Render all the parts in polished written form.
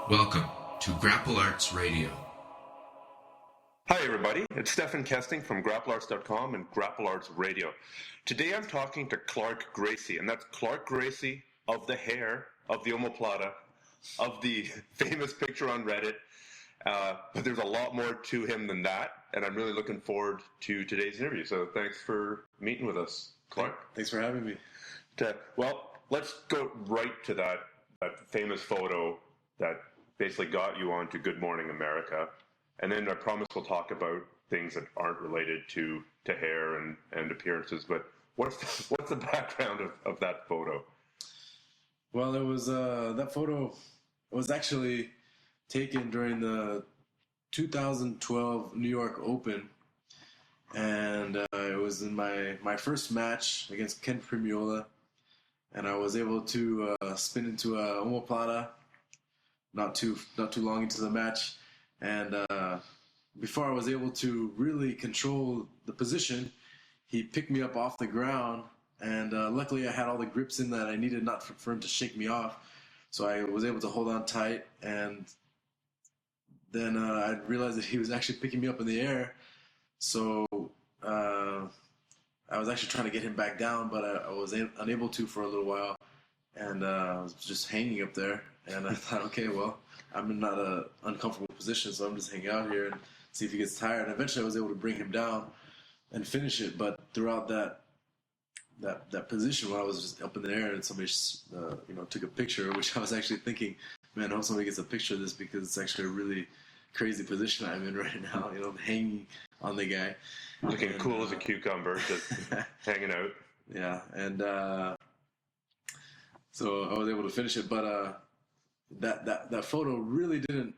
Welcome to Grapple Arts Radio. Hi everybody, it's Stephan Kesting from grapplearts.com and Grapple Arts Radio. Today I'm talking to Clark Gracie, and that's Clark Gracie of the hair, of the omoplata, of the famous picture on Reddit. But there's a lot more to him than that, and I'm really looking forward to today's interview. So thanks for meeting with us, Clark. Thanks for having me. Well, let's go right to that famous photo that basically got you onto Good Morning America. And then I promise we'll talk about things that aren't related to hair and appearances. But what's the background of that photo? Well, it was that photo was actually taken during the 2012 New York Open, and it was in my first match against Ken Primiola, and I was able to spin into a omoplata not too long into the match. And before I was able to really control the position, he picked me up off the ground. And luckily I had all the grips in that I needed not for him to shake me off. So I was able to hold on tight. And then I realized that he was actually picking me up in the air. So I was actually trying to get him back down, but I was unable to for a little while. And I was just hanging up there. And I thought, okay, well, I'm in not an uncomfortable position, so I'm just hanging out here and see if he gets tired. And eventually I was able to bring him down and finish it. But throughout that position where I was just up in the air and somebody took a picture, which I was actually thinking, man, I hope somebody gets a picture of this because it's actually a really crazy position I'm in right now, hanging on the guy. Looking cool as a cucumber, just hanging out. Yeah, and so I was able to finish it, but that photo really didn't,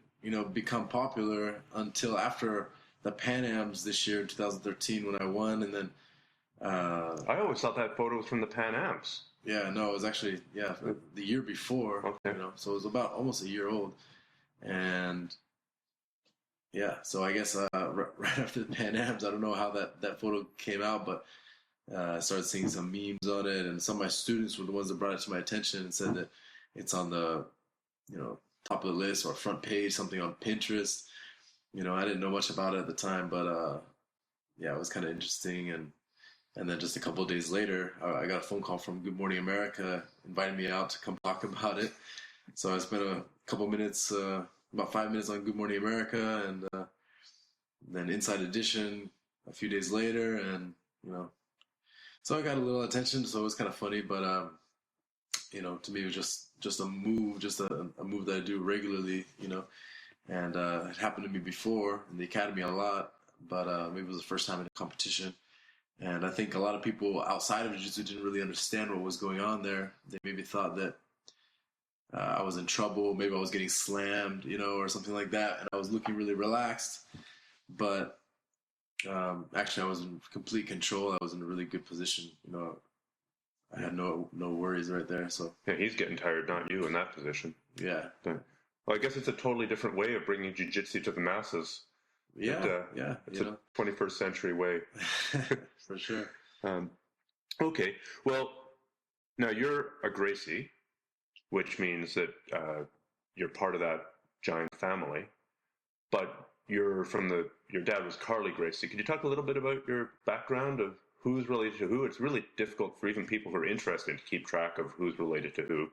become popular until after the Pan Ams this year in 2013 when I won, and then I always thought that photo was from the Pan Ams. Yeah, no, it was actually the year before. Okay. So it was about almost a year old, and yeah, so I guess right after the Pan Ams, I don't know how that photo came out, but I started seeing some memes on it, and some of my students were the ones that brought it to my attention and said that it's on the top of the list or front page, something on Pinterest. I didn't know much about it at the time, but it was kind of interesting. And then just a couple of days later, I got a phone call from Good Morning America inviting me out to come talk about it. So I spent a couple minutes, about 5 minutes on Good Morning America, and then Inside Edition a few days later, and so I got a little attention. So it was kind of funny, but to me it was just a move, a move that I do regularly, and it happened to me before in the academy a lot, but maybe it was the first time in a competition. And I think a lot of people outside of Jiu-Jitsu didn't really understand what was going on there. They maybe thought that I was in trouble, maybe I was getting slammed, or something like that, and I was looking really relaxed. But actually I was in complete control. I was in a really good position, I had no worries right there. So yeah, he's getting tired, not you, in that position. Yeah. Well, I guess it's a totally different way of bringing jiu-jitsu to the masses. Yeah, It's a 21st century way. For sure. Okay, well, now you're a Gracie, which means that you're part of that giant family, but your dad was Carly Gracie. Could you talk a little bit about your background of who's related to who? It's really difficult for even people who are interested to keep track of who's related to who.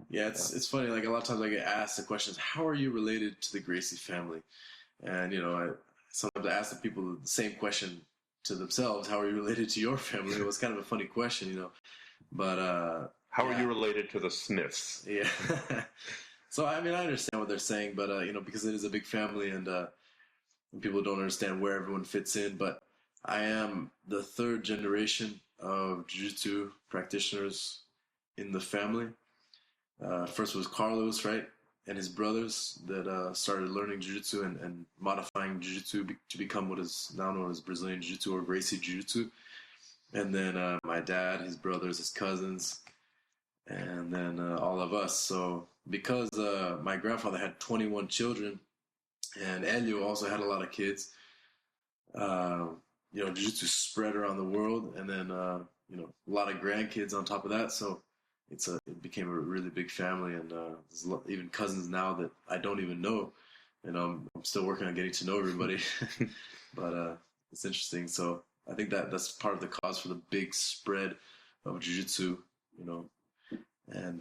Yeah, it's funny. Like a lot of times I get asked the questions, how are you related to the Gracie family? And, I sometimes ask the people the same question to themselves, how are you related to your family? It was kind of a funny question, but... how are you related to the Smiths? Yeah. So, I understand what they're saying, but, because it is a big family and people don't understand where everyone fits in, but I am the third generation of Jiu-Jitsu practitioners in the family. First was Carlos, right? And his brothers that started learning Jiu-Jitsu and modifying Jiu-Jitsu to become what is now known as Brazilian Jiu-Jitsu or Gracie Jiu-Jitsu. And then my dad, his brothers, his cousins, and then all of us. So because my grandfather had 21 children and Elio also had a lot of kids, Jiu-Jitsu spread around the world, and then, a lot of grandkids on top of that. So it became a really big family, and there's even cousins now that I don't even know. And I'm still working on getting to know everybody. But it's interesting. So I think that's part of the cause for the big spread of jiu-jitsu, and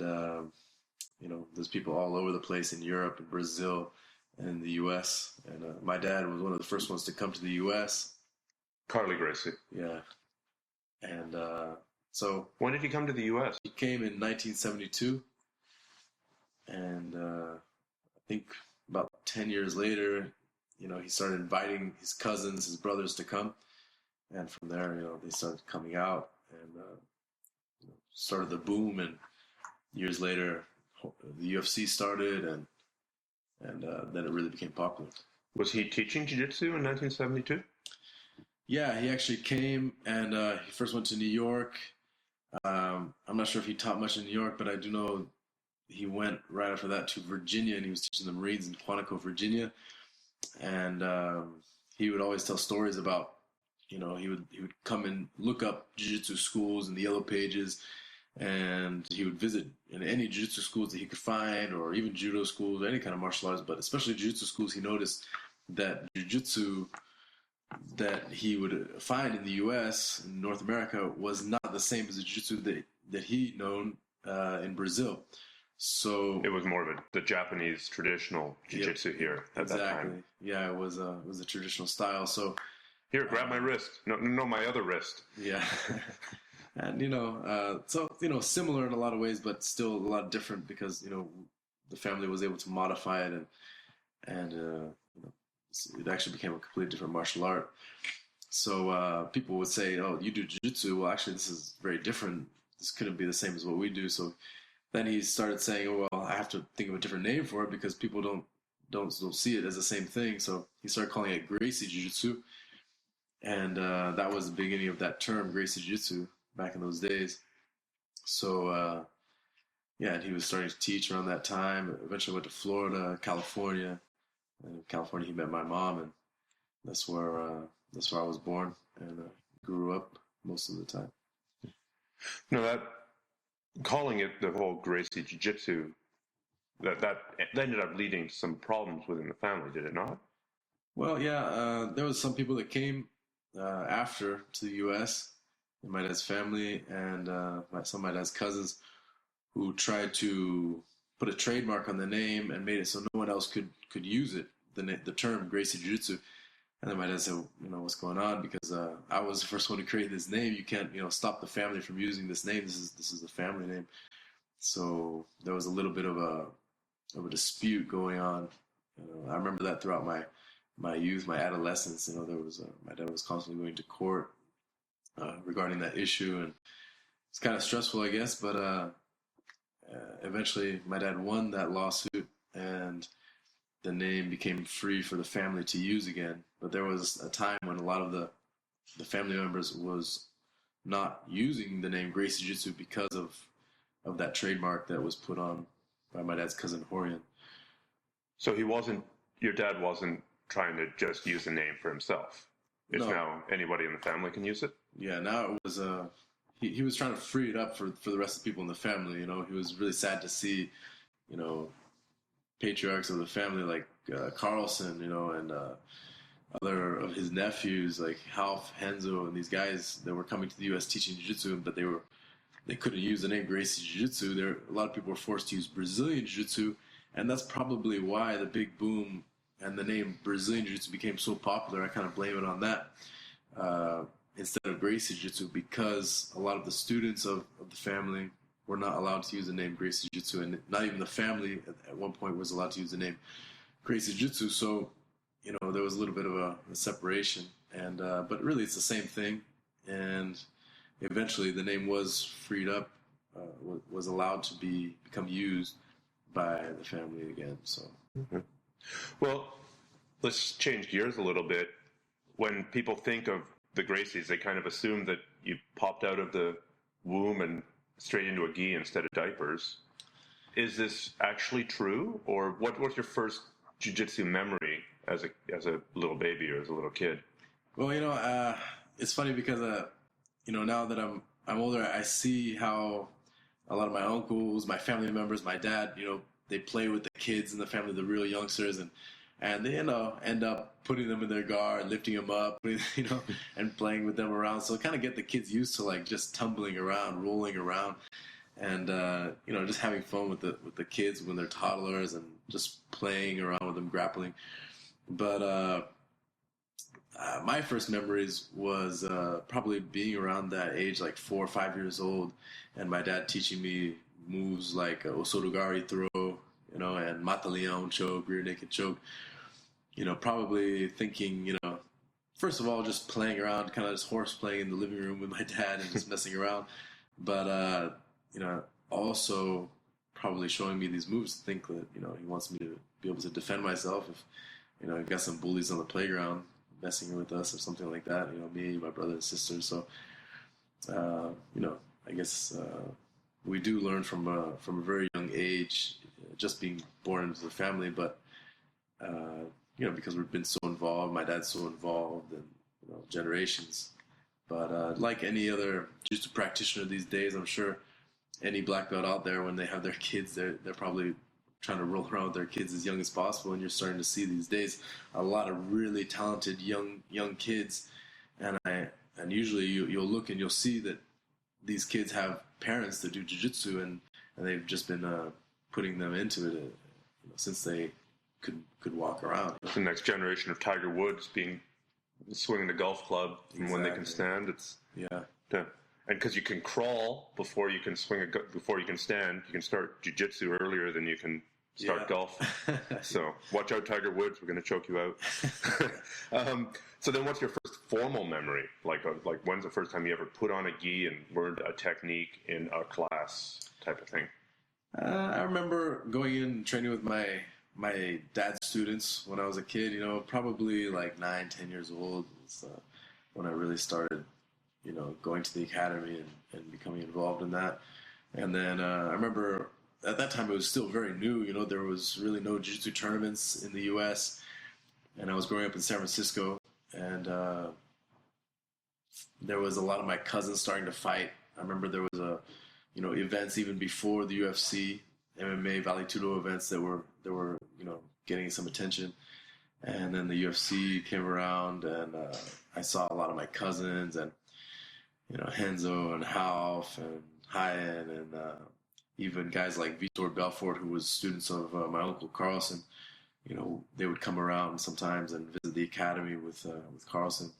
there's people all over the place in Europe and Brazil and in the U.S. And my dad was one of the first ones to come to the U.S. Carly Gracie. Yeah. And so when did he come to the U.S.? He came in 1972, and I think about 10 years later, he started inviting his cousins, his brothers to come, and from there, they started coming out, and started the boom. And years later, the UFC started, and then it really became popular. Was he teaching jiu-jitsu in 1972? Yeah, he actually came, and he first went to New York. I'm not sure if he taught much in New York, but I do know he went right after that to Virginia, and he was teaching the Marines in Quantico, Virginia. And he would always tell stories about, he would come and look up jiu-jitsu schools in the yellow pages, and he would visit in any jiu-jitsu schools that he could find, or even judo schools, or any kind of martial arts, but especially jiu-jitsu schools. He noticed that jiu-jitsu that he would find in the U.S., in North America, was not the same as the jiu-jitsu that he known in Brazil. So it was more of the Japanese traditional jiu-jitsu here at that time. Yeah, it was a traditional style. So here, grab my wrist. No, my other wrist. Yeah. And similar in a lot of ways, but still a lot different because the family was able to modify it, and it actually became a completely different martial art. So people would say, "Oh, you do jiu-jitsu? Well, actually, this is very different. This couldn't be the same as what we do." So then he started saying, "Oh, well, I have to think of a different name for it because people don't see it as the same thing." So he started calling it Gracie Jiu-Jitsu, and that was the beginning of that term, Gracie Jiu-Jitsu, back in those days. So and he was starting to teach around that time. Eventually went to Florida, California. And in California, he met my mom, and that's where I was born and grew up most of the time. That calling it the whole Gracie Jiu-Jitsu, that ended up leading to some problems within the family, did it not? Well, yeah, there was some people that came after to the U.S. in my dad's family, and some of my dad's cousins who tried to put a trademark on the name and made it so no one else could use it, the term Gracie Jiu-Jitsu. And then my dad said, what's going on? Because I was the first one to create this name. You can't, stop the family from using this name. This is the family name. So there was a little bit of a dispute going on. I remember that throughout my youth, my adolescence. There was my dad was constantly going to court regarding that issue, and it's kind of stressful, I guess. But eventually, my dad won that lawsuit, and the name became free for the family to use again. But there was a time when a lot of the family members was not using the name Gracie Jiu-Jitsu because of that trademark that was put on by my dad's cousin Horian. So your dad wasn't trying to just use the name for himself. It's now anybody in the family can use it? Yeah, now it was he was trying to free it up for the rest of the people in the family. He was really sad to see, patriarchs of the family like Carlson, and other of his nephews like Half, Henzo, and these guys that were coming to the U.S. teaching jiu-jitsu, but they couldn't use the name Gracie Jiu-Jitsu. A lot of people were forced to use Brazilian Jiu-Jitsu, and that's probably why the big boom and the name Brazilian Jiu-Jitsu became so popular. I kind of blame it on that instead of Gracie Jiu-Jitsu, because a lot of the students of the family were not allowed to use the name Gracie Jiu-Jitsu, and not even the family at one point was allowed to use the name Gracie Jiu-Jitsu. So, there was a little bit of a separation, and but really it's the same thing. And eventually the name was freed up, was allowed to become used by the family again. So, Well, let's change gears a little bit. When people think of the Gracies, they kind of assume that you popped out of the womb and straight into a gi instead of diapers. Is this actually true, or what was your first jiu-jitsu memory as a little baby or as a little kid? Well, it's funny because now that I'm older, I see how a lot of my uncles, my family members, my dad, they play with the kids in the family, the real youngsters, and they end up putting them in their guard, lifting them up, and playing with them around. So kind of get the kids used to like just tumbling around, rolling around, and just having fun with the kids when they're toddlers and just playing around with them, grappling. But my first memories was probably being around that age, like 4 or 5 years old, and my dad teaching me moves like Osodogari throw, and Mata Leon choke, rear naked choke. Probably thinking, first of all, just playing around, kind of just horse playing in the living room with my dad and just messing around. But, also probably showing me these moves to think that, he wants me to be able to defend myself if, I've got some bullies on the playground messing with us or something like that, me, my brother and sister. So, I guess we do learn from a very young age, just being born into the family, but, because we've been so involved, my dad's so involved, and generations. But like any other jiu-jitsu practitioner these days, I'm sure any black belt out there, when they have their kids, they're probably trying to roll around with their kids as young as possible. And you're starting to see these days a lot of really talented young kids, and usually you'll look and you'll see that these kids have parents that do jiu-jitsu, and they've just been putting them into it since they could walk around. The next generation of Tiger Woods swinging the golf club from when they can stand. It's and because you can crawl before you can before you can stand, you can start jiu-jitsu earlier than you can start golf. So watch out, Tiger Woods. We're going to choke you out. So then what's your first formal memory? Like when's the first time you ever put on a gi and learned a technique in a class type of thing? I remember going in and training with my dad's students when I was a kid, probably like 9-10 years old was when I really started, going to the academy and becoming involved in that. And then I remember at that time it was still very new, there was really no jiu-jitsu tournaments in the U.S. And I was growing up in San Francisco, and there was a lot of my cousins starting to fight. I remember there was events even before the UFC, MMA, Vale Tudo events that were getting some attention. And then the UFC came around, and I saw a lot of my cousins and, Henzo and Half and Hyen and even guys like Vitor Belfort, who was students of my uncle Carlson. They would come around sometimes and visit the academy with Carlson.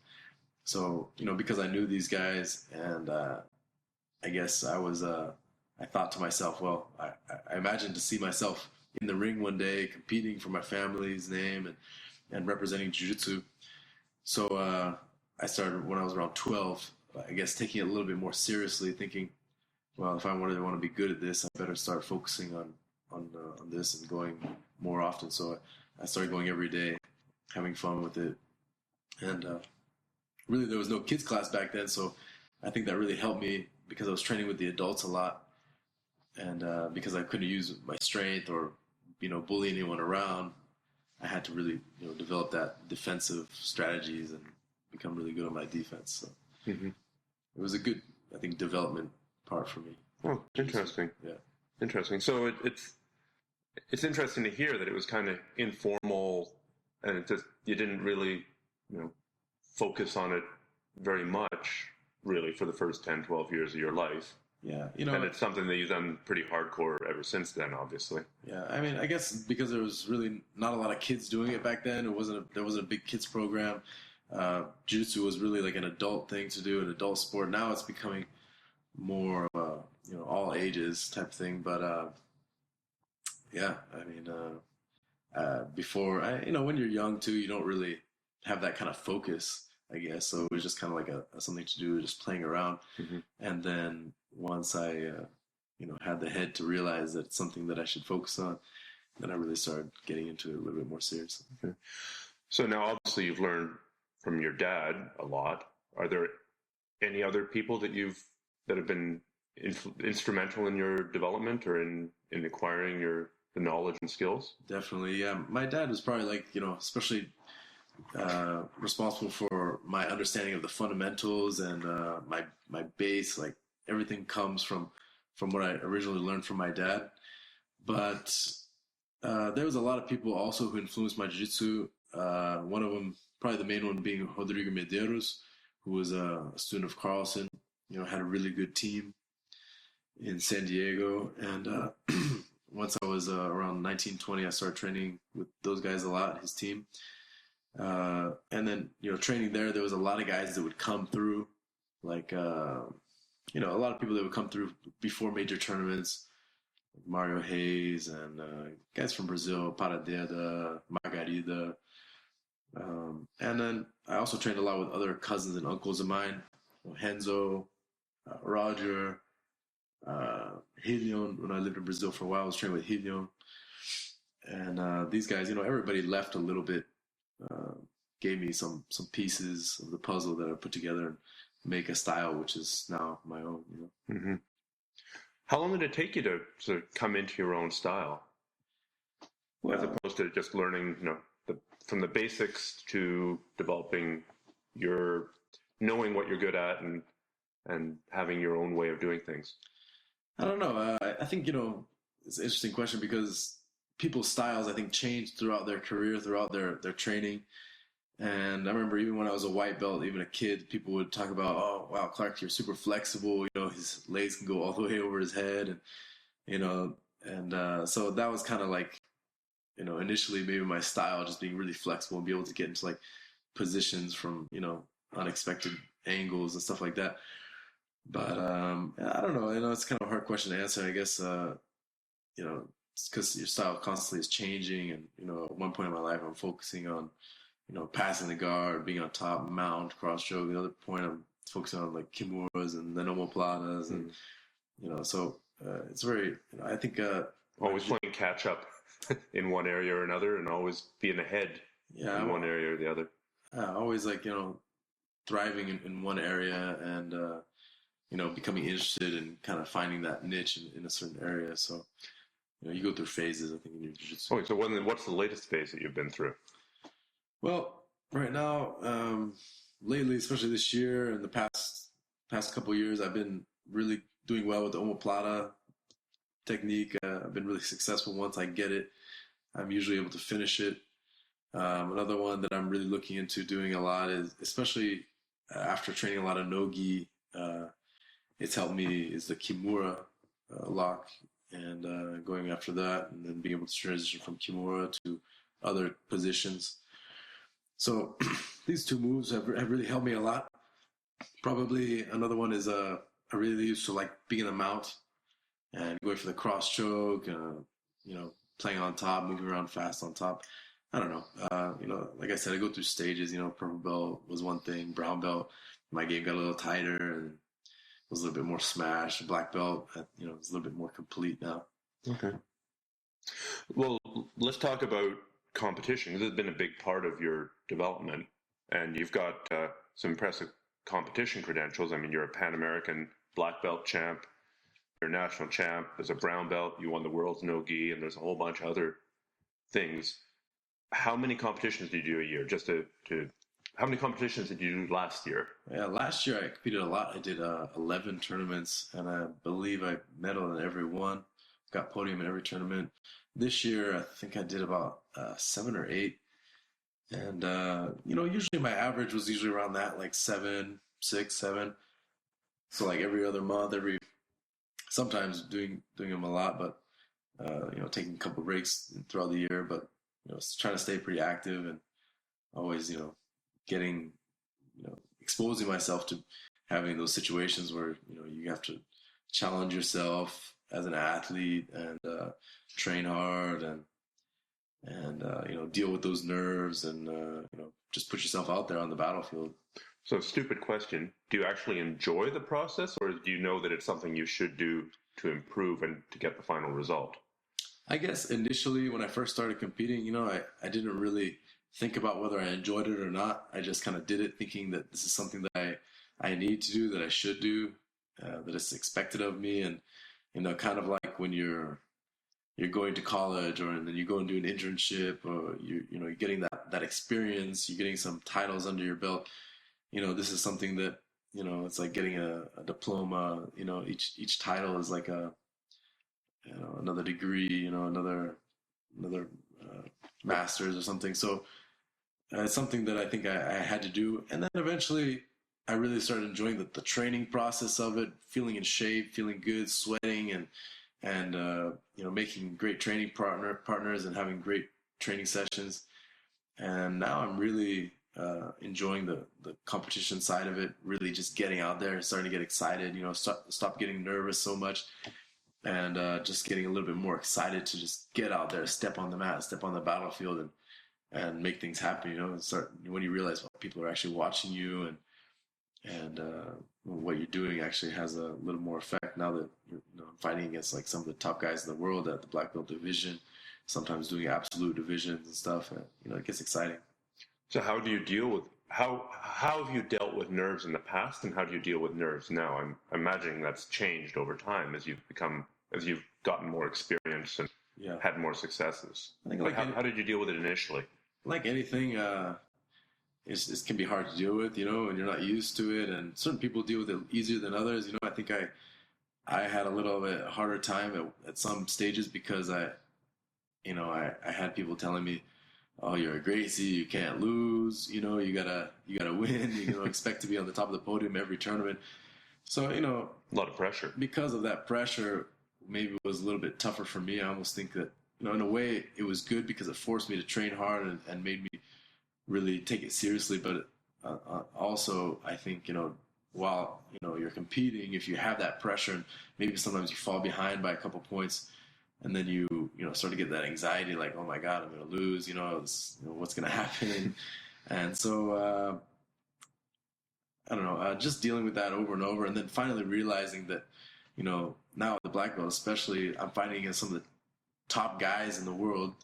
So, because I knew these guys, and I guess I thought to myself, well, I imagined to see myself in the ring one day competing for my family's name and representing jiu-jitsu. So I started when I was around 12, I guess taking it a little bit more seriously, thinking, well, if I really want to be good at this, I better start focusing on this and going more often. So I started going every day, having fun with it. And really there was no kids class back then, so I think that really helped me because I was training with the adults a lot. And because I couldn't use my strength or, bully anyone around, I had to really, develop that defensive strategies and become really good on my defense. So it was a good, I think, development part for me. Oh, interesting. Yeah. Interesting. So it's interesting to hear that it was kind of informal, and you didn't really, focus on it very much, really, for the first 10, 12 years of your life. Yeah, and it's something that you've done pretty hardcore ever since then, obviously. Yeah, I mean, I guess because there was really not a lot of kids doing it back then. There wasn't a big kids program. Jiu-Jitsu was really like an adult thing to do, an adult sport. Now it's becoming more of a all ages type thing. But yeah, I mean, before when you're young too, you don't really have that kind of focus, I guess. So it was just kind of like something to do, just playing around. And then once I, had the head to realize that it's something that I should focus on, then I really started getting into it a little bit more seriously. Okay. So now, obviously, you've learned from your dad a lot. Are there any other people that have been instrumental in your development or in acquiring the knowledge and skills? Definitely, yeah. My dad was probably like, especially responsible for my understanding of the fundamentals and my base. Like everything comes from from what I originally learned from my dad. But there was a lot of people also who influenced my jiu-jitsu. One of them, probably the main one, being Rodrigo Medeiros, who was a student of Carlson. Had a really good team in San Diego. And once I was around 19, 20, I started training with those guys a lot, his team. And then, training there was a lot of guys that would come through, like, a lot of people that would come through before major tournaments, like Mario Hayes and guys from Brazil, Paradeda, Margarida. And then I also trained a lot with other cousins and uncles of mine, Henzo, Roger, Helion. When I lived in Brazil for a while, I was training with Helion. And these guys, everybody left a little bit, gave me some pieces of the puzzle that I put together and make a style, which is now my own. Mm-hmm. How long did it take you to come into your own style, as opposed to just learning, from the basics to developing knowing what you're good at and having your own way of doing things? I don't know. I think, it's an interesting question because people's styles, I think, change throughout their career, throughout their training. And I remember even when I was a white belt, even a kid, people would talk about, oh, wow, Clark, you're super flexible. His legs can go all the way over his head. So that was kind of like, initially maybe my style, just being really flexible and be able to get into like positions from, unexpected angles and stuff like that. But I don't know. It's kind of a hard question to answer. I guess, it's because your style constantly is changing. And, at one point in my life, I'm focusing on, passing the guard, being on top, mount, cross choke. The other point, I'm focusing on like kimuras and then omoplatas. And, so it's very, I think... always playing catch up in one area or another and always being ahead in one area or the other. Always like, thriving in one area and, becoming interested in kind of finding that niche in a certain area. So, you go through phases, I think, in your jiu-jitsu. Oh, so what's the latest phase that you've been through? Well, right now, lately, especially this year and the past couple of years, I've been really doing well with the omoplata technique. I've been really successful once I get it. I'm usually able to finish it. Another one that I'm really looking into doing a lot is, especially after training a lot of no-gi, it's helped me, is the kimura lock, and going after that and then being able to transition from kimura to other positions. So these two moves have really helped me a lot. Probably another one is I really used to like being in the mount and going for the cross choke, playing on top, moving around fast on top. I don't know. Like I said, I go through stages. Purple belt was one thing, brown belt, my game got a little tighter and it was a little bit more smash. Black belt, it's a little bit more complete now. Okay. Well, let's talk about competition. This has been a big part of your development, and you've got some impressive competition credentials. I mean, you're a Pan American black belt champ, you're a national champ. As a brown belt, you won the world's no-gi, and there's a whole bunch of other things. How many competitions did you do a year? How many competitions did you do last year? Yeah, last year I competed a lot. I did 11 tournaments, and I believe I medaled in every one. Got podium in every tournament. This year, I think I did about 7 or 8. And, usually my average was usually around that, like 7, 6, 7. So like every other month, sometimes doing them a lot, but, taking a couple breaks throughout the year, but, trying to stay pretty active and always, getting, exposing myself to having those situations where, you have to challenge yourself as an athlete and train hard and deal with those nerves and, just put yourself out there on the battlefield. So, stupid question. Do you actually enjoy the process, or do you know that it's something you should do to improve and to get the final result? I guess initially when I first started competing, I didn't really think about whether I enjoyed it or not. I just kind of did it thinking that this is something that I need to do, that I should do, that it's expected of me. And, kind of like when you're going to college and then you go and do an internship or you're getting that experience, you're getting some titles under your belt. This is something that it's like getting a diploma. Each title is like another degree, another master's or something. So it's something that I think I had to do. And then eventually I really started enjoying the training process of it, feeling in shape, feeling good, sweating, and making great training partners and having great training sessions. And now I'm really enjoying the competition side of it, really just getting out there and starting to get excited, stop getting nervous so much, and just getting a little bit more excited to just get out there, step on the mat, step on the battlefield, and make things happen, and start when you realize people are actually watching you, and what you're doing actually has a little more effect now that you're fighting against like some of the top guys in the world at the black belt division, sometimes doing absolute divisions and stuff, and it gets exciting. So how do you deal with how have you dealt with nerves in the past, and how do you deal with nerves now? I'm imagining that's changed over time as you've gotten more experience and had more successes. I think how did you deal with it initially? Like anything, it can be hard to deal with, and you're not used to it, and certain people deal with it easier than others. I think I had a little bit harder time at some stages because I had people telling me, "Oh, you're a Gracie, you can't lose. You gotta win. Expect to be on the top of the podium every tournament." So a lot of pressure. Because of that pressure, maybe it was a little bit tougher for me. I almost think that in a way it was good because it forced me to train hard and made me really take it seriously. But also, I think while you're competing, if you have that pressure, and maybe sometimes you fall behind by a couple points, and then you start to get that anxiety, like, oh my God, I'm going to lose. What's going to happen? And so I don't know, just dealing with that over and over, and then finally realizing that now at the black belt, especially, I'm fighting against some of the top guys in the world.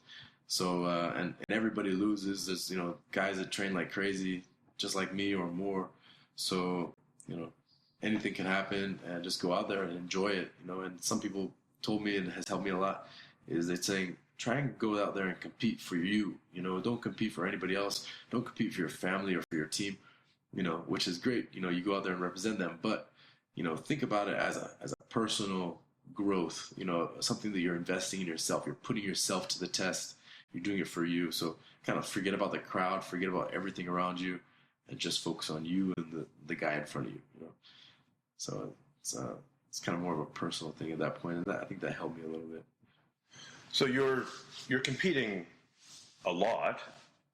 So and everybody loses. There's guys that train like crazy, just like me or more. So anything can happen, and just go out there and enjoy it. And some people told me, and has helped me a lot, is they're saying try and go out there and compete for you. Don't compete for anybody else. Don't compete for your family or for your team. Which is great. You go out there and represent them, but think about it as a personal growth. Something that you're investing in yourself. You're putting yourself to the test. You're doing it for you. So kind of forget about the crowd, forget about everything around you, and just focus on you and the guy in front of you. So it's kind of more of a personal thing at that point, and I think that helped me a little bit. So you're competing a lot.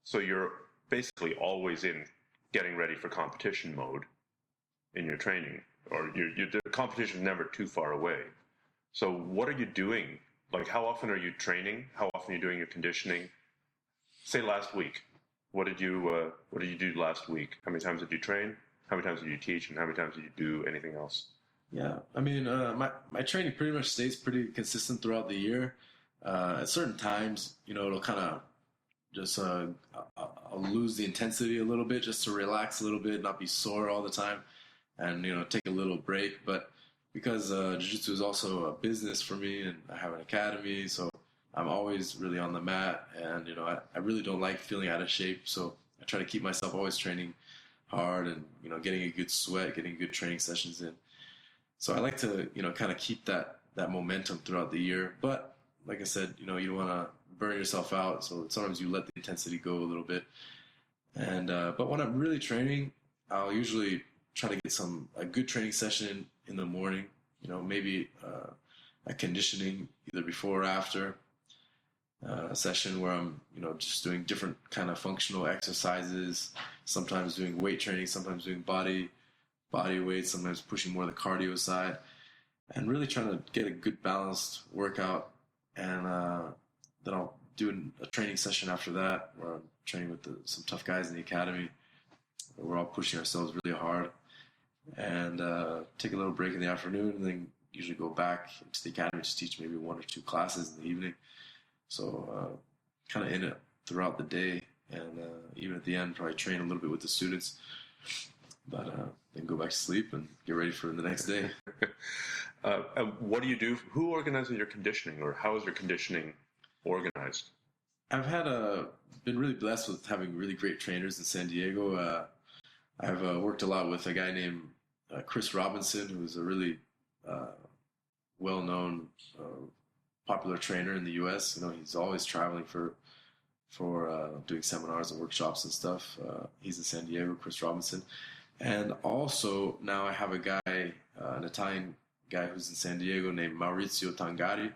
So you're basically always in getting ready for competition mode in your training, or the competition is never too far away. So what are you doing? Like, how often are you training? How often are you doing your conditioning? Say last week. What did you do last week? How many times did you train? How many times did you teach? And how many times did you do anything else? Yeah, I mean, my training pretty much stays pretty consistent throughout the year. At certain times, it'll kind of just I'll lose the intensity a little bit just to relax a little bit, not be sore all the time, and take a little break. But because Jiu-Jitsu is also a business for me, and I have an academy, so I'm always really on the mat, and I really don't like feeling out of shape, so I try to keep myself always training hard and getting a good sweat, getting good training sessions in. So I like to kind of keep that momentum throughout the year. But like I said, you don't want to burn yourself out, so sometimes you let the intensity go a little bit. And but when I'm really training, I'll usually try to get a good training session in the morning. Maybe a conditioning either before or after a session where I'm just doing different kind of functional exercises. Sometimes doing weight training, sometimes doing body weight, sometimes pushing more the cardio side, and really trying to get a good balanced workout. And then I'll do a training session after that where I'm training with some tough guys in the academy. We're all pushing ourselves really hard, and take a little break in the afternoon, and then usually go back to the academy to teach maybe 1 or 2 classes in the evening. So kind of in it throughout the day, and even at the end, probably train a little bit with the students, but then go back to sleep and get ready for the next day. What do you do? Who organizes your conditioning, or how is your conditioning organized? I've been really blessed with having really great trainers in San Diego. I've worked a lot with a guy named Chris Robinson, who's a really well-known, popular trainer in the U.S. He's always traveling for doing seminars and workshops and stuff. He's in San Diego, Chris Robinson. And also now I have a guy, an Italian guy who's in San Diego named Maurizio Tangari,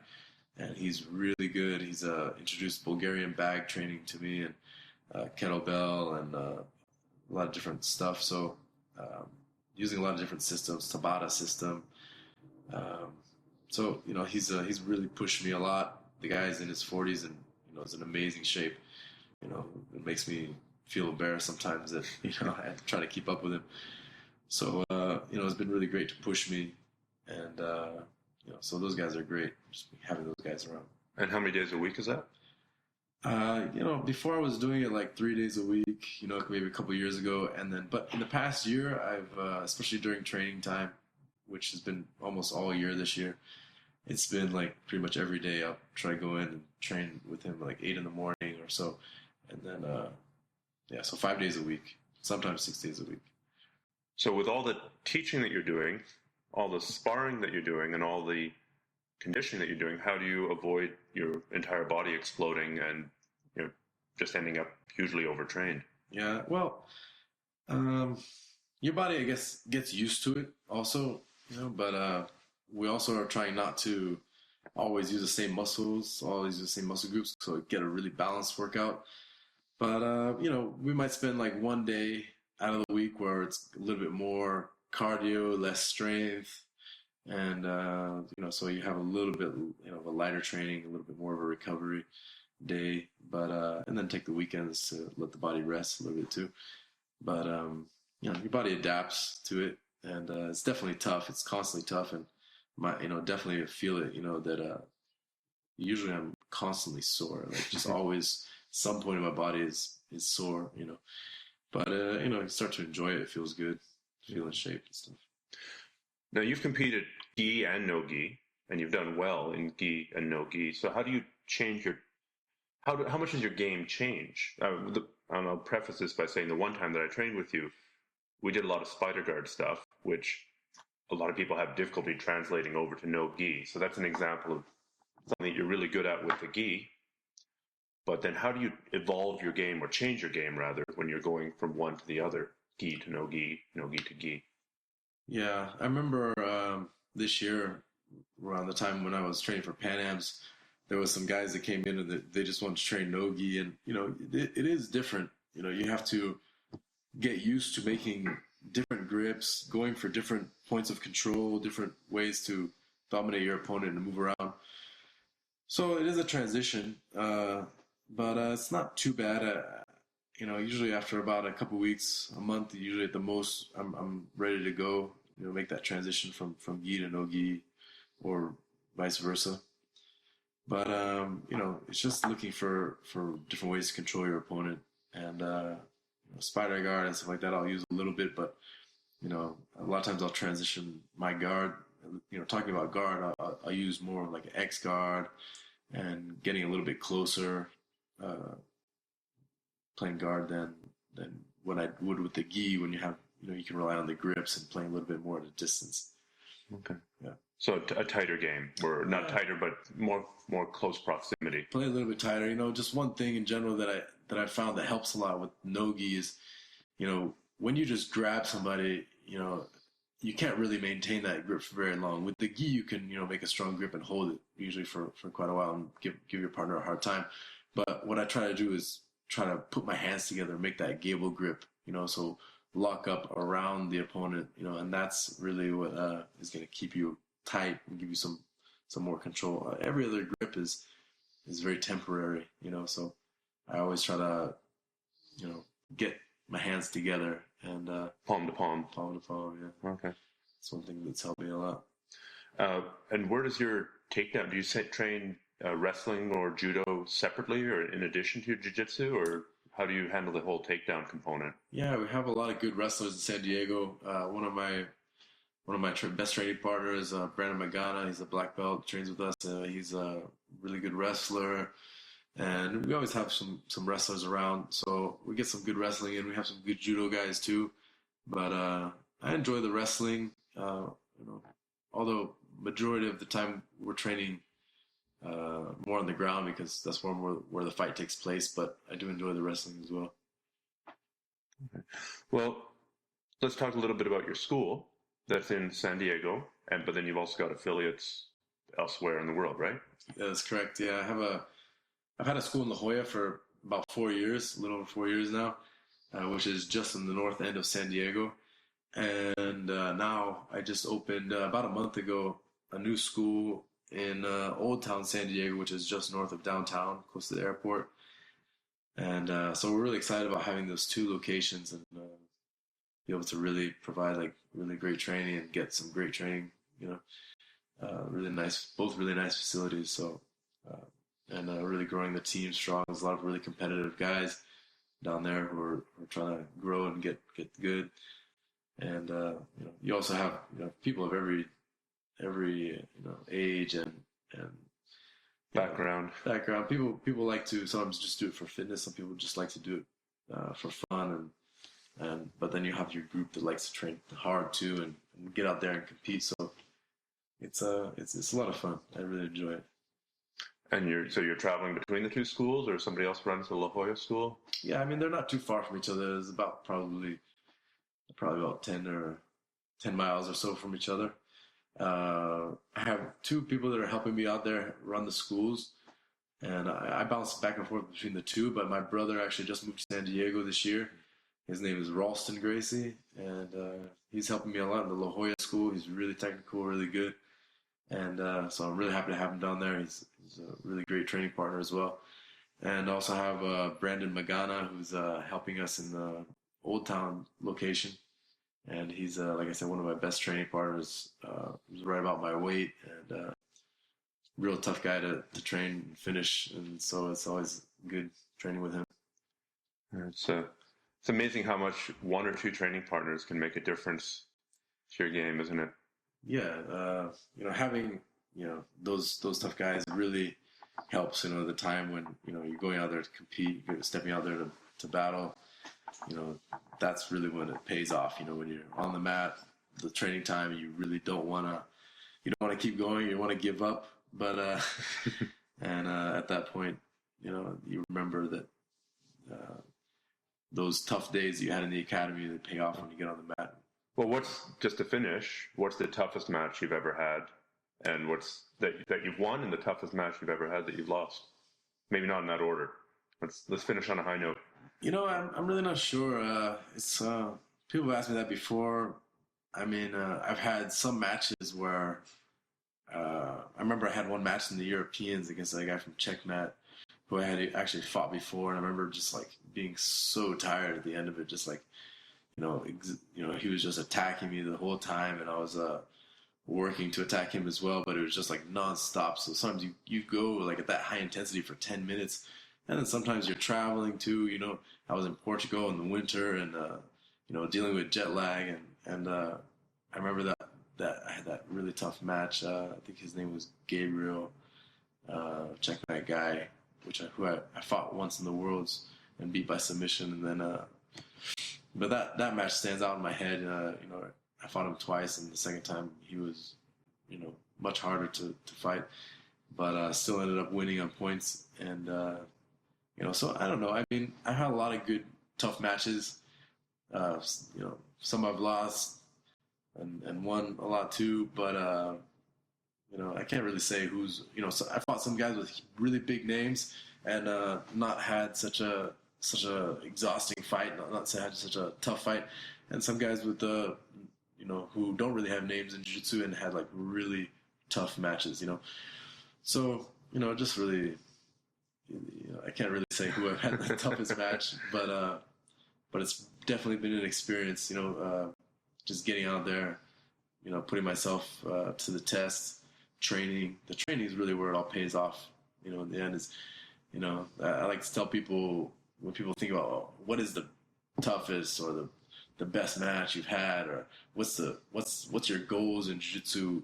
and he's really good. He's introduced Bulgarian bag training to me, and kettlebell and a lot of different stuff. So using a lot of different systems, Tabata system. So he's really pushed me a lot. The guy's in his 40s and is in amazing shape. It makes me feel embarrassed sometimes that I have to try to keep up with him. So it's been really great to push me, and so those guys are great. Just having those guys around. And how many days a week is that? Before I was doing it like 3 days a week, maybe a couple of years ago. But in the past year, I've, especially during training time, which has been almost all year this year, it's been like pretty much every day I'll try to go in and train with him like 8 in the morning or so. And then, so 5 days a week, sometimes 6 days a week. So with all the teaching that you're doing, all the sparring that you're doing, and all the conditioning that you're doing, how do you avoid your entire body exploding and just ending up hugely overtrained? Yeah, well, your body, I guess, gets used to it also, but we also are trying not to always use the same muscles, always use the same muscle groups, so get a really balanced workout. But, we might spend like one day out of the week where it's a little bit more cardio, less strength, and, so you have a little bit, of a lighter training, a little bit more of a recovery day, but, and then take the weekends to let the body rest a little bit too. But, your body adapts to it, and it's definitely tough. It's constantly tough, and definitely feel it, that usually I'm constantly sore, like just always some point in my body is sore, but, you start to enjoy it. It feels good, feel in shape and stuff. Now, you've competed gi and no gi, and you've done well in gi and no gi. So how do you change how much does your game change? I'll preface this by saying the one time that I trained with you, we did a lot of spider guard stuff, which a lot of people have difficulty translating over to no gi. So that's an example of something that you're really good at with the gi. But then how do you evolve your game, or change your game rather, when you're going from one to the other, gi to no gi to gi? Yeah, I remember this year, around the time when I was training for Pan Ams, there was some guys that came in and they just wanted to train no gi, and it is different. You have to get used to making different grips, going for different points of control, different ways to dominate your opponent and move around. So it is a transition, but it's not too bad. Usually after about a couple weeks, a month, usually at the most, I'm ready to go. Make that transition from gi to no gi, or vice versa. But it's just looking for different ways to control your opponent, and spider guard and stuff like that I'll use a little bit, but a lot of times I'll transition my guard. Talking about guard, I'll use more like an X guard and getting a little bit closer, playing guard than what I would with the gi, when you have you can rely on the grips and playing a little bit more at a distance. Okay. Yeah. So a tighter game, or not tighter, but more close proximity. Play a little bit tighter. Just one thing in general that I found that helps a lot with no gi is, when you just grab somebody, you can't really maintain that grip for very long. With the gi, you can make a strong grip and hold it usually for quite a while and give your partner a hard time. But what I try to do is try to put my hands together and make that gable grip. So lock up around the opponent. And that's really what is going to keep you tight and give you some more control. Every other grip is very temporary. So I always try to get my hands together and Palm to palm. Yeah. Okay. It's one thing that's helped me a lot. And where does your takedown? Do you train wrestling or judo separately, or in addition to your jiu-jitsu, or how do you handle the whole takedown component? Yeah, we have a lot of good wrestlers in San Diego. One of my best training partners, Brandon Magana. He's a black belt, trains with us. He's a really good wrestler. And we always have some wrestlers around, so we get some good wrestling in. We have some good judo guys too, but I enjoy the wrestling. Although majority of the time we're training more on the ground because that's where the fight takes place. But I do enjoy the wrestling as well. Well, let's talk a little bit about your school that's in San Diego, but then you've also got affiliates elsewhere in the world, right? Yeah, that's correct. Yeah, I've had a school in La Jolla for about 4 years, a little over 4 years now, which is just in the north end of San Diego. And now I just opened about a month ago a new school in Old Town San Diego, which is just north of downtown, close to the airport. And so we're really excited about having those two locations and be able to really provide like really great training and get some great training. Really nice, both really nice facilities. So and really growing the team strong. There's a lot of really competitive guys down there who are trying to grow and get good. And you also have people of every age and background. People like to sometimes just do it for fitness. Some people just like to do it for fun, and but then you have your group that likes to train hard too and get out there and compete. So it's a lot of fun. I really enjoy it. And you're traveling between the two schools, or somebody else runs the La Jolla school? Yeah, I mean they're not too far from each other. It's about probably about 10 miles or so from each other. I have two people that are helping me out there run the schools, and I bounce back and forth between the two. But my brother actually just moved to San Diego this year. His name is Up Gracie, and he's helping me a lot in the La Jolla school. He's really technical, really good, and so I'm really happy to have him down there. He's a really great training partner as well. And also have Brandon Magana, who's helping us in the Old Town location. And he's, like I said, one of my best training partners. He's right about my weight and real tough guy to train and finish. And so it's always good training with him. It's amazing how much one or two training partners can make a difference to your game, isn't it? Yeah, having those tough guys really helps. The time when you're going out there to compete, you're stepping out there to battle. That's really when it pays off. When you're on the mat, the training time, you really don't want to keep going. You want to give up, but and at that point, you remember that those tough days you had in the academy that pay off when you get on the mat. Well, just to finish, what's the toughest match you've ever had, and what's that you've won, and the toughest match you've ever had that you've lost? Maybe not in that order. Let's finish on a high note. I'm really not sure. It's people have asked me that before. I mean, I've had some matches where I remember I had one match in the Europeans against a guy from Czechmat who I had actually fought before, and I remember just like being so tired at the end of it, just like he was just attacking me the whole time, and I was working to attack him as well, but it was just like nonstop. So sometimes you go like at that high intensity for 10 minutes. And then sometimes you're traveling too. I was in Portugal in the winter, and dealing with jet lag, and I remember that I had that really tough match. I think his name was Gabriel, check that guy, who I fought once in the Worlds and beat by submission, and then but that match stands out in my head. I fought him twice, and the second time he was much harder to fight, but still ended up winning on points. And so I don't know. I mean, I had a lot of good, tough matches. Some I've lost and won a lot too. But I can't really say who's. So I fought some guys with really big names and not had such a exhausting fight. Not had such a tough fight. And some guys with who don't really have names in jiu-jitsu and had like really tough matches. So just really. I can't really say who I've had the toughest match, but it's definitely been an experience. Just getting out there, putting myself to the test, training. The training is really where it all pays off. In the end, is I like to tell people when people think about what is the toughest or the best match you've had, or what's your goals in jiu-jitsu.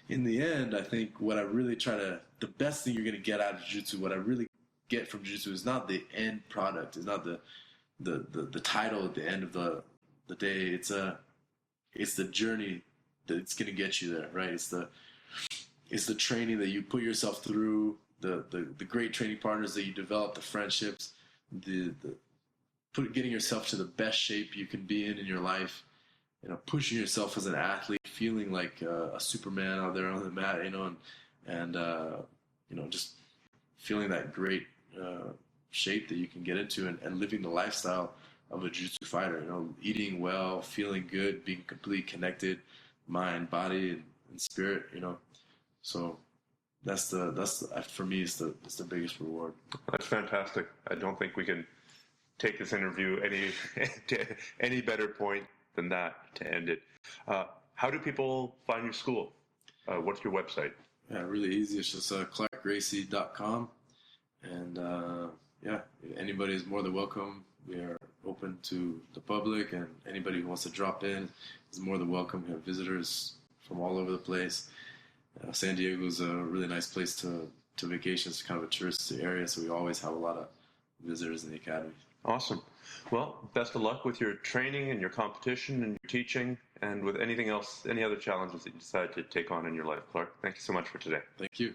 In the end, I think what I really the best thing you're going to get out of jiu-jitsu, what I really get from jiu-jitsu is not the end product, is not the title at the end of the day. it's the journey that's going to get you there, right? It's the training that you put yourself through, the great training partners that you develop, the friendships, getting yourself to the best shape you can be in your life, pushing yourself as an athlete, feeling like a Superman out there on the mat, and just feeling that great shape that you can get into, and living the lifestyle of a jiu-jitsu fighter, eating well, feeling good, being completely connected, mind, body, and spirit, So that's for me, it's the biggest reward. That's fantastic. I don't think we can take this interview any better point than that to end it. How do people find your school? What's your website? Yeah, really easy. It's just clarkgracie.com. And anybody is more than welcome. We are open to the public, and anybody who wants to drop in is more than welcome. We have visitors from all over the place. San Diego is a really nice place to vacation. It's kind of a touristy area, so we always have a lot of visitors in the academy. Awesome. Well, best of luck with your training and your competition and your teaching, and with anything else, any other challenges that you decide to take on in your life, Clark. Thank you so much for today. Thank you.